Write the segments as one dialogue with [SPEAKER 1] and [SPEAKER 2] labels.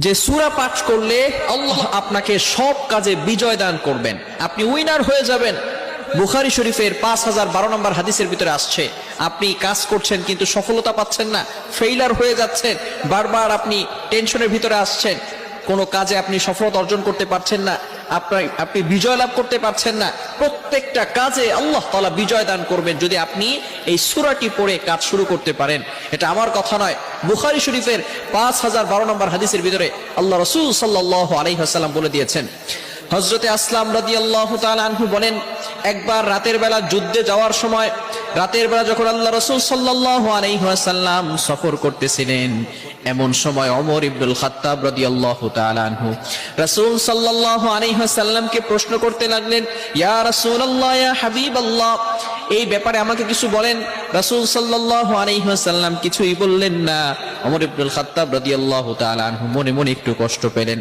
[SPEAKER 1] যে সূরা পাঠ করলে আল্লাহ আপনাকে সব কাজে বিজয় দান করবেন, আপনি উইনার হয়ে যাবেন। বুখারী শরীফের 5012 নম্বর হাদিসের ভিতরে আসছে, আপনি কাজ করছেন কিন্তু সফলতা পাচ্ছেন না, ফেইলার হয়ে যাচ্ছেন, বারবার আপনি টেনশনের ভিতরে আসছেন, কোনো কাজে আপনি সফলতা অর্জন করতে পারছেন না, আপনি বিজয় লাভ করতে পারছেন না। প্রত্যেকটা কাজে আল্লাহ তাআলা বিজয় দান করবেন যদি আপনি এই সূরাটি পড়ে কাজ শুরু করতে পারেন। এটা আমার কথা নয়, বুখারী শরীফের 5012 নম্বর হাদিসের ভিতরে আল্লাহ রাসূল সাল্লাল্লাহু আলাইহি ওয়াসাল্লাম বলে দিয়েছেন। হযরতে আসলাম রাদিয়াল্লাহু তাআলা আনহু বলেন, একবার রাতের বেলা যুদ্ধে যাওয়ার সময়, রাতের বেলা যখন আল্লাহ রাসূল সাল্লাল্লাহু আলাইহি ওয়াসাল্লাম সফর করতেছিলেন, এমন সময় ওমর ইবনুল খাত্তাব রাদিয়াল্লাহু তাআলা আনহু রাসূল সাল্লাল্লাহু আলাইহি ওয়াসাল্লামকে প্রশ্ন করতে লাগলেন, ইয়া রাসূলুল্লাহ, ইয়া হাবিবাল্লাহ, এই ব্যাপারে আমাকে কিছু বলেন। রাসূল সাল্লাল্লাহু আলাইহি ওয়াসাল্লাম কিছুই বললেন না। ওমর ইবনুল খাত্তাব রাদিয়াল্লাহু তাআলা আনহু মনে মনে একটু কষ্ট পেলেন।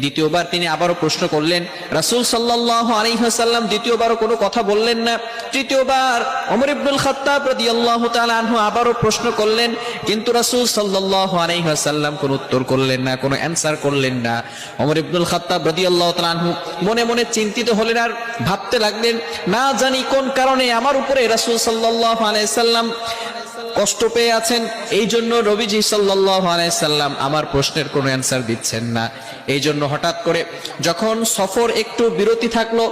[SPEAKER 1] দ্বিতীয়বার তিনি আবারও প্রশ্ন করলেন, রাসূল সাল্লাল্লাহু আলাইহি ওয়াসাল্লাম দ্বিতীয়বারও কোনো কথা বললেন না। তৃতীয়বার ওমর ইবনুল খাত্তাব রাদিয়াল্লাহু তাআলা আনহু আবারও প্রশ্ন করলেন, কিন্তু রাসূল সাল্লাল্লাহু আলাইহি ওয়াসাল্লাম কোনো উত্তর করলেন না, কোনো অ্যানসার করলেন না। ওমর ইবনুল খাত্তাব রাদিয়াল্লাহু তাআলা আনহু মনে মনে চিন্তিত হলেন আর ভাবতে লাগলেন, না জানি কোন কারণে আমার উপরে রাসূল সাল্লাল্লাহু আলাইহি ওয়াসাল্লাম কষ্ট পেয়ে আছেন, এই জন্য নবীজি সাল্লাল্লাহু আলাইহি সাল্লাম আমার প্রশ্নের কোনো অ্যানসার দিচ্ছেন না। এই জন্য হঠাৎ করে যখন সফর একটু বিরতি থাকলো,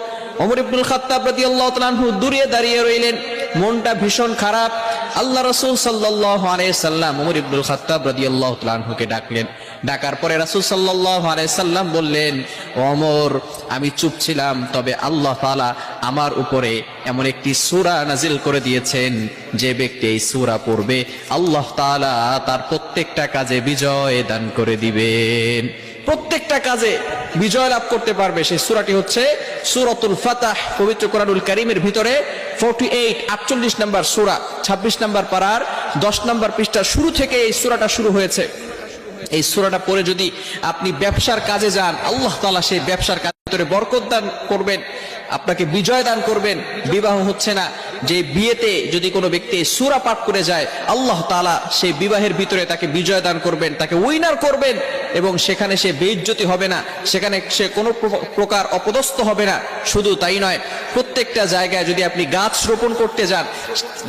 [SPEAKER 1] ওমর ইবনুল খাত্তাব রাদিয়াল্লাহু তাআলা আনহু দূরে দাঁড়িয়ে রইলেন, মনটা ভীষণ খারাপ। আল্লাহ রাসূল সাল্লাল্লাহু আলাইহি সাল্লাম ওমর ইবনুল খাত্তাব রাদিয়াল্লাহু তাআলা আনহুকে ডাকলেন। ডাকার পরে রাসূল সাল্লাল্লাহু আলাইহি সাল্লাম বললেন, ওমর, আমি চুপ ছিলাম, তবে আল্লাহ তাআলা আমার উপরে এমন একটি সূরা নাজিল করে দিয়েছেন, যে ব্যক্তি এই সূরা পড়বে আল্লাহ তাআলা তার প্রত্যেকটা কাজে বিজয় দান করে দিবেন, প্রত্যেকটা কাজে বিজয় লাভ করতে পারবে। সেই সূরাটি হচ্ছে সূরাতুল ফাতহ। পবিত্র কোরআনুল কারীমের ভিতরে 48 নম্বর সূরা, 26 নম্বর পারার 10 নম্বর পৃষ্ঠার শুরু থেকে এই সূরাটা শুরু হয়েছে। এই সূরাটা পড়ে যদি আপনি ব্যবসার কাজে যান, আল্লাহ তাআলা সেই ব্যবসার কাজের ভিতরে বরকত দান করবেন, আপনাকে বিজয় দান করবেন। বিবাহ হচ্ছে না, যে বিয়েতে যদি কোনো ব্যক্তি সূরা পাঠ করে যায়, আল্লাহ তাআলা সেই বিবাহের ভিতরে তাকে বিজয় দান করবেন, তাকে উইনার করবেন, এবং সেখানে সে বেইজ্জতি হবে না, সেখানে সে কোনো প্রকার অপদস্থ হবে না। শুধু তাই নয়, প্রত্যেকটা জায়গায় যদি আপনি গাছ রোপণ করতে যান,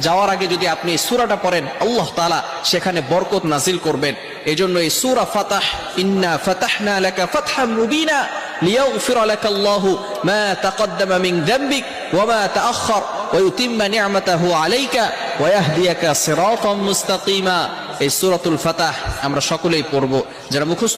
[SPEAKER 1] যাওয়ার আগে যদি আপনি সূরাটা পড়েন, আল্লাহ তাআলা সেখানে বরকত নাজিল করবেন। এজন্য এই সূরা ফাতহ, ইন্না ফাতাহনা লাকা ফাতহাম মুবিনা লিয়াগফিরা লাকাল্লাহু মা তাকদ্দামা মিন যামবিক ওয়া মা তাআখার ওয়া ইউতিম্মা নি'মাতাহু আলাইকা ওয়া ইয়াহদিয়াকা সিরাতাম মুস্তাকিমা। এই সূরাতুল ফাতহ আমরা সকলেই পড়ব, যারা মুখস্থ